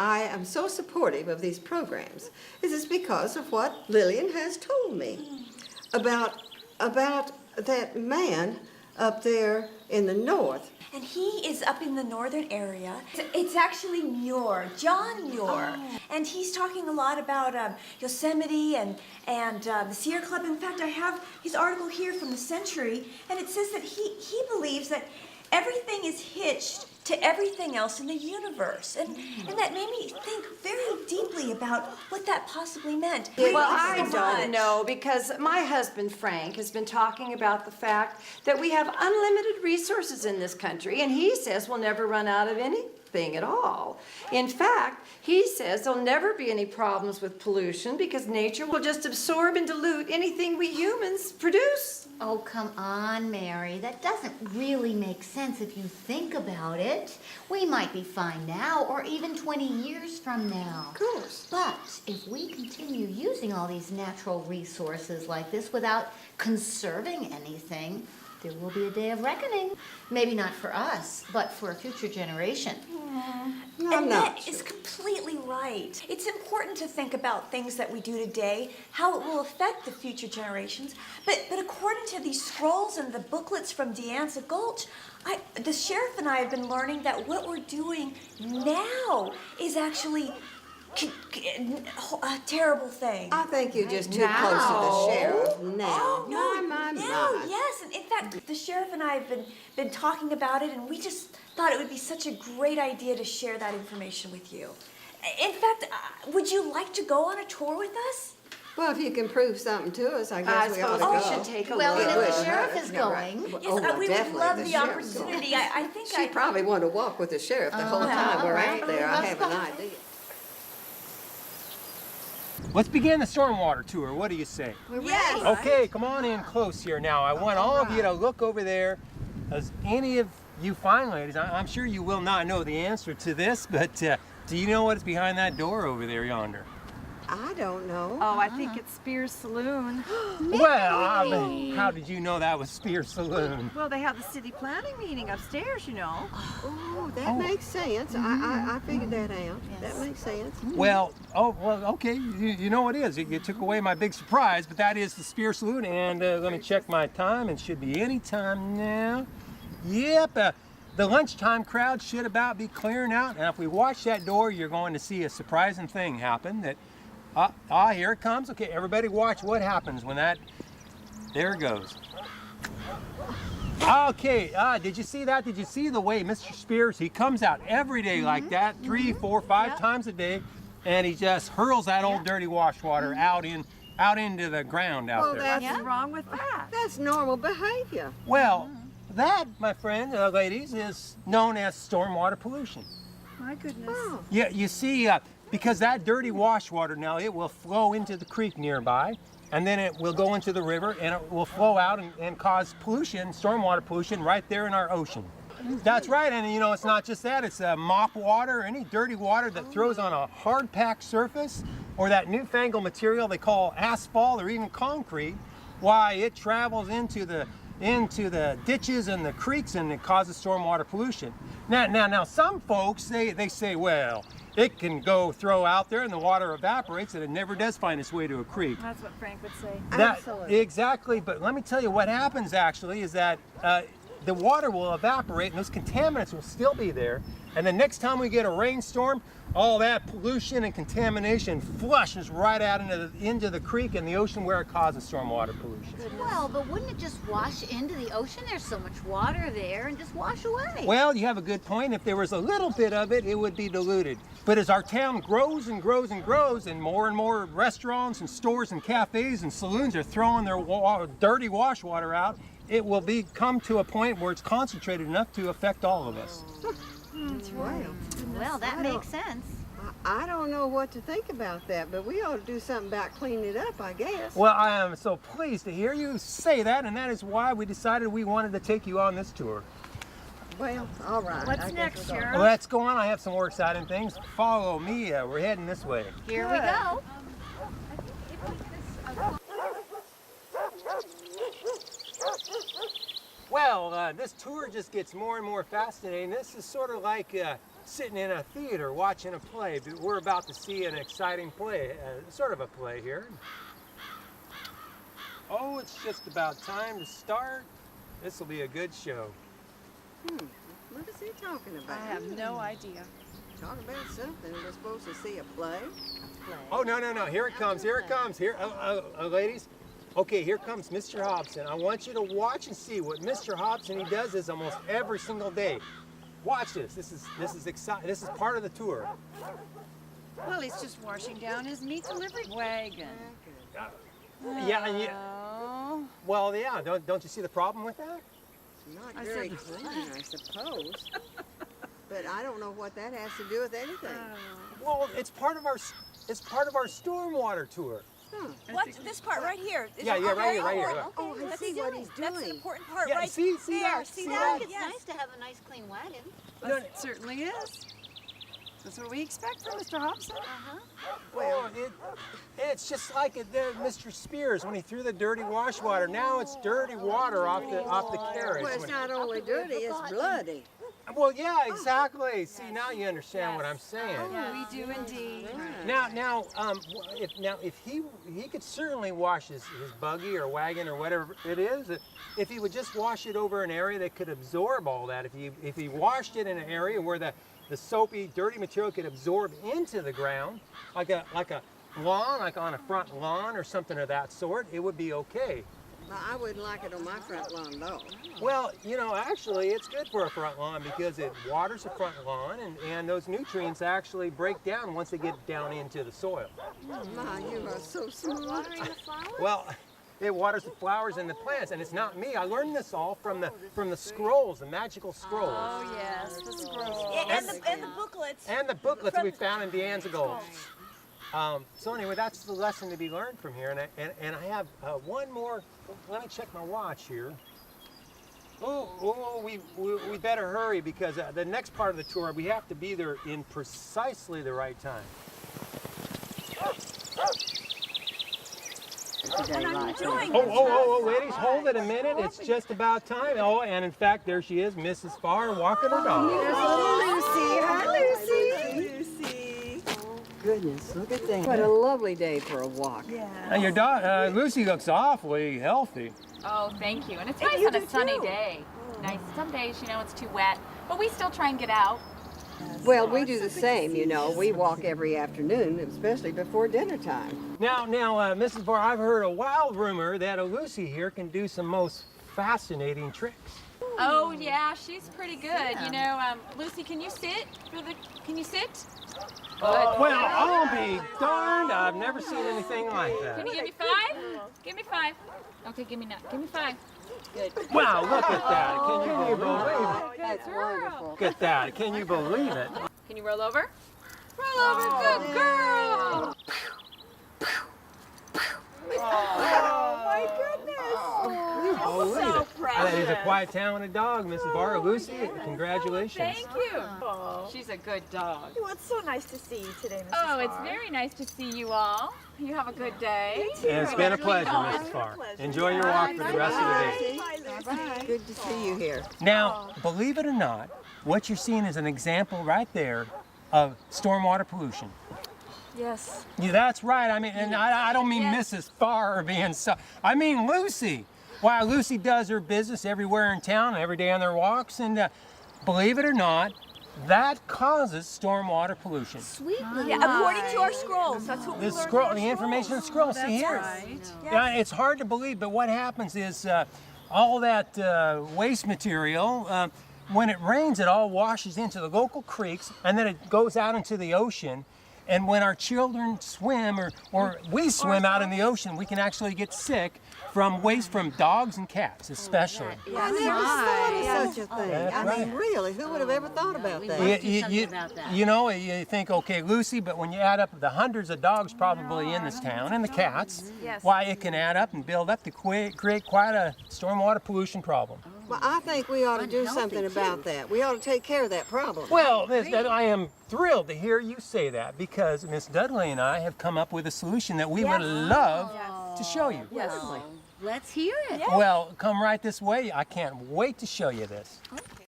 I am so supportive of these programs is because of what Lillian has told me about that man up there in the north. And he is up in the northern area. It's actually Muir, John Muir. Oh. And he's talking a lot about Yosemite and the Sierra Club. In fact, I have his article here from the Century, and it says that he believes that everything is hitched to everything else in the universe. And that made me think very deeply about what that possibly meant. Well, I don't know, because my husband, Frank, has been talking about the fact that we have unlimited resources in this country, and he says we'll never run out of anything at all. In fact, he says there'll never be any problems with pollution because nature will just absorb and dilute anything we humans produce. Oh, come on, Mary. That doesn't really make sense if you think about it. We might be fine now, or even 20 years from now. Of course. But if we continue using all these natural resources like this without conserving anything, there will be a day of reckoning. Maybe not for us, but for a future generation. And that is completely right. It's important to think about things that we do today, how it will affect the future generations. But according to these scrolls and the booklets from De Anza Gulch, the sheriff and I have been learning that what we're doing now is actually a terrible thing. I think you're just too close to the sheriff now. Oh, no, My. yes. And in fact, the sheriff and I have been talking about it, and we just thought it would be such a great idea to share that information with you. In fact, would you like to go on a tour with us? Well, if you can prove something to us, I guess we ought to go. We should take a Well, look. and if the sheriff is going... Yes, we would love the opportunity. I think She probably wanted to walk with the sheriff the whole time we're out there. I have an idea. Let's begin the stormwater tour. What do you say? Yes. Okay, come on in close here now. I want all of you to look over there. As any of you fine ladies, I'm sure you will not know the answer to this, but do you know what's behind that door over there yonder? I don't know. Oh, I think it's Spears Saloon. Well, how did you know that was Spears Saloon? Well, they have the city planning meeting upstairs, you know. Oh, that makes sense. I figured that out. That makes sense. Well, okay, you know it is. You took away my big surprise, but that is the Spears Saloon, and let me check my time. It should be any time now. Yep, the lunchtime crowd should about be clearing out, and if we watch that door, you're going to see a surprising thing happen that, here it comes. Okay, everybody watch what happens when that, there it goes. Okay, did you see that? Did you see the way Mr. Spears, he comes out every day like that, 3, 4, 5 times a day, and he just hurls that old dirty wash water out into the ground out there. What's wrong with that? That's normal behavior. Well, that, my friend, ladies, is known as stormwater pollution. My goodness. Oh. Yeah, you see, because that dirty wash water now, it will flow into the creek nearby, and then it will go into the river, and it will flow out and cause pollution, stormwater pollution, right there in our ocean. That's right, and you know, it's not just that, it's mop water, any dirty water that throws on a hard-packed surface, or that newfangled material they call asphalt or even concrete. Why, it travels into the ditches and the creeks, and it causes stormwater pollution. Now, some folks, they say, well, it can go throw out there and the water evaporates and it never does find its way to a creek. That's what Frank would say. Absolutely. Exactly, but let me tell you what happens actually is that the water will evaporate and those contaminants will still be there. And the next time we get a rainstorm, all that pollution and contamination flushes right out into the creek and the ocean where it causes stormwater pollution. Well, but wouldn't it just wash into the ocean? There's so much water there, and just wash away. Well, you have a good point. If there was a little bit of it, it would be diluted. But as our town grows and grows and grows, and more restaurants and stores and cafes and saloons are throwing their dirty wash water out, it will come to a point where it's concentrated enough to affect all of us. That's right. Well, that makes sense. I don't know what to think about that, but we ought to do something about cleaning it up, I guess. Well, I am so pleased to hear you say that, and that is why we decided we wanted to take you on this tour. Well, all right. What's next, Sheriff? Well, let's go on. I have some more exciting things. Follow me. We're heading this way. Here we go. Well, this tour just gets more and more fascinating. This is sort of like sitting in a theater watching a play. We're about to see an exciting play, sort of a play here. Oh, it's just about time to start. This will be a good show. What is he talking about? I have no idea. Talking about something. We're supposed to see a play? Oh, no, no, no. Here it comes. Here it comes. Here, ladies. Okay, here comes Mr. Hobson. I want you to watch and see what Mr. Hobson, he does this almost every single day. Watch this. This is exciting. This is part of the tour. Well, he's just washing down his meat delivery wagon. Yeah, and well, yeah. Don't you see the problem with that? It's not very clean, I suppose. But I don't know what that has to do with anything. Well, it's part of our stormwater tour. What's this part right here? Yeah, right here. Oh, I see what he's That's the doing. important part Yeah, right see there. that? See See that? that? It's nice to have a nice clean wagon. It certainly is. That's what we expect from Mr. Hobson. Well, it's just like Mr. Spears when he threw the dirty wash water. Now it's dirty water off the carriage. Well, it's not only dirty, it's bloody. Well, yeah, exactly. See, now you understand what I'm saying. We do indeed. Now, if he could certainly wash his buggy or wagon or whatever it is, if he would just wash it over an area that could absorb all that. If he washed it in an area where the soapy, dirty material could absorb into the ground, like a lawn, like on a front lawn or something of that sort, it would be okay. Well, I wouldn't like it on my front lawn, though. Well, actually, it's good for a front lawn because it waters the front lawn, and those nutrients actually break down once they get down into the soil. My, you are so smart. Watering the flowers? Well, it waters the flowers and the plants, and it's not me. I learned this all from the scrolls, the magical scrolls. Oh, yes, the scroll. And the booklets. And the booklets that we found in D'Anzagold. So anyway, that's the lesson to be learned from here. And I have one more. Let me check my watch here. Oh, we better hurry because the next part of the tour, we have to be there in precisely the right time. Oh, ladies, hold it a minute. It's just about time. Oh, and in fact, there she is, Mrs. Farr, walking her dog. There's little Lucy. Hi, Lucy. Lucy. Oh, goodness, look at that. What a lovely day for a walk. Now, your dog, Lucy, looks awfully healthy. Oh, thank you. And it's nice on a sunny day. Nice. Some days, it's too wet, but we still try and get out. Well, we do the same, We walk every afternoon, especially before dinner time. Now, Mrs. Farr, I've heard a wild rumor that a Lucy here can do some most fascinating tricks. Oh, yeah, she's pretty good. Lucy, can you sit? Can you sit? Well, I'll be darned. I've never seen anything like Can that. you give me 5? Give me 5. Okay, give me 5. Good. Wow, look at that. Can you believe it? That's wonderful. Look at that. Can you believe it? Can you roll over? Roll over, good girl. Oh, my goodness. Believe it. precious. That is a quite talented dog, Mrs. Barr. Lucy, congratulations. Thank you. She's a good dog. Well, it's so nice to see you today, Mrs. Oh, it's Farr. very nice to see you all. You have a good day. And it's been a pleasure, Mrs. Farr. Enjoy your walk for the rest of the day. Bye. Good to see you here. Now, believe it or not, what you're seeing is an example right there of stormwater pollution. Yes. Yeah, that's right. I mean, and I don't mean Mrs. Farr being so. I mean Lucy. Why, Lucy does her business everywhere in town, every day on their walks, and believe it or not, that causes stormwater pollution. Sweet. Yeah, according to our scrolls. That's what we The learned scroll, in the our information in scrolls. the scroll. See here. Right. Yeah, it's hard to believe, but what happens is all that waste material, when it rains, it all washes into the local creeks, and then it goes out into the ocean. And when our children swim or we swim out in the ocean, we can actually get sick from waste from dogs and cats, especially. I never thought of such a thing. That's I mean, right. really, who would have ever thought about We that? must do something about that. You think, okay, Lucy, but when you add up the hundreds of dogs probably in this town and the cats, Yes. why it can add up and build up to create quite a stormwater pollution problem. Well, I think we ought to do Unhealthy, something too. about that. We ought to take care of that problem. Well, I am thrilled to hear you say that because Miss Dudley and I have come up with a solution that we would love to show you. Yes. Let's hear it. Well, come right this way. I can't wait to show you this.